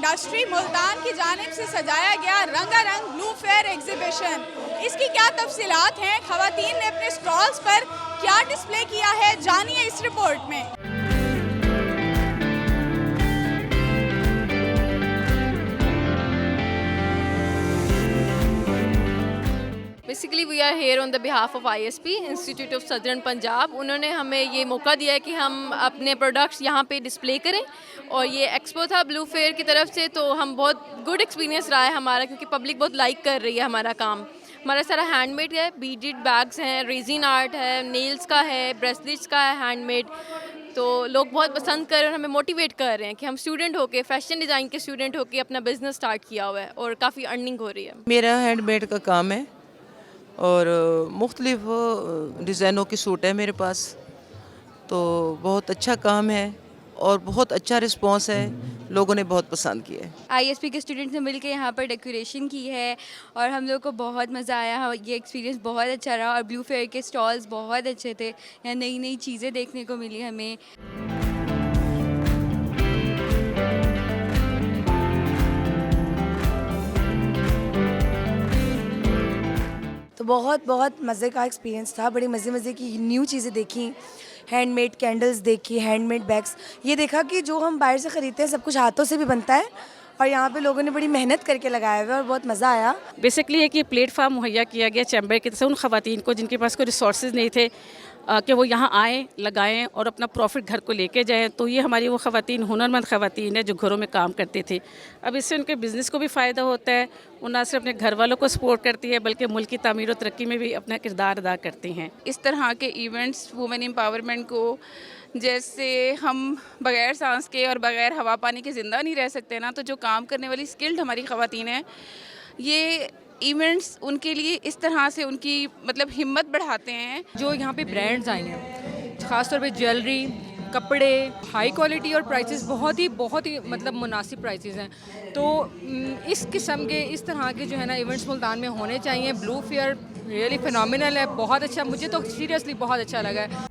Industry Multan की जानिब से सजाया गया रंगारंग ब्लू फेयर एग्जीबिशन। इसकी क्या तफसीलात हैं, खवातीन ने अपने स्टॉल्स पर क्या डिस्प्ले किया है, जानिए इस रिपोर्ट में। Basically we are here on the behalf of ISP institute of southern Punjab. उन्होंने हमें ये मौका दिया है कि हम अपने प्रोडक्ट्स यहाँ पे डिस्प्ले करें, और ये एक्सपो था ब्लू फेयर की तरफ से, तो हम बहुत गुड एक्सपीरियंस रहा है हमारा, क्योंकि पब्लिक बहुत लाइक कर रही है हमारा काम। हमारा सारा हैंडमेड है, बीडेड बैग्स हैं, रेजिन आर्ट है, नेल्स का है, ब्रेसलेट्स का है हैंडमेड। तो लोग बहुत पसंद कर रहे हैं और हमें मोटिवेट कर रहे हैं कि हम स्टूडेंट होके, फैशन डिज़ाइन के स्टूडेंट होके अपना बिजनेस स्टार्ट किया हुआ है और काफ़ी अर्निंग हो रही है। मेरा हैंडमेड का काम है और मुख्तलिफ डिज़ाइनों की सूट है मेरे पास, तो बहुत अच्छा काम है और बहुत अच्छा रिस्पांस है, लोगों ने बहुत पसंद किया है। ISP के स्टूडेंट से मिलकर यहाँ पर डेकोरेशन की है और हम लोग को बहुत मज़ा आया। ये एक्सपीरियंस बहुत अच्छा रहा और ब्लू फेयर के स्टॉल्स बहुत अच्छे थे, यहाँ नई नई चीज़ें देखने को मिली हमें। तो बहुत बहुत मज़े का एक्सपीरियंस था, बड़ी मज़े की न्यू चीज़ें देखी, हैंडमेड कैंडल्स देखी, हैंडमेड बैग्स, ये देखा कि जो हम बाहर से ख़रीदते हैं सब कुछ हाथों से भी बनता है और यहाँ पे लोगों ने बड़ी मेहनत करके लगाया हुआ है और बहुत मज़ा आया। बेसिकली है कि प्लेटफार्म मुहैया किया गया चैम्बर की तरफ से उन ख़वातीन को जिनके पास कोई रिसोर्सेज नहीं थे कि वो यहाँ आएँ, लगाएं और अपना प्रॉफिट घर को लेके जाएं। तो ये हमारी वो ख़वातीन हुनरमंद ख़वातीन है जो घरों में काम करते थे। अब इससे उनके बिज़नेस को भी फ़ायदा होता है, वो ना सिर्फ अपने घर वालों को सपोर्ट करती है बल्कि मुल्क की तामीर और तरक्की में भी अपना किरदार अदा करती हैं। इस तरह के इवेंट्स वुमेन एम्पावरमेंट को, जैसे हम बग़ैर सांस के और बग़ैर हवा पानी के ज़िंदा नहीं रह सकते ना, तो जो काम करने वाली स्किल्ड हमारी ख़वातीन हैं, ये इवेंट्स उनके लिए इस तरह से उनकी मतलब हिम्मत बढ़ाते हैं। जो यहाँ पे ब्रांड्स आए हैं, ख़ासतौर पे ज्वेलरी, कपड़े, हाई क्वालिटी और प्राइसेस बहुत ही मतलब मुनासिब प्राइसेस हैं। तो इस किस्म के, इस तरह के जो है ना इवेंट्स मुल्तान में होने चाहिए। ब्लू फेयर रियली फिनोमिनल है, बहुत अच्छा, मुझे तो सीरियसली बहुत अच्छा लगा है।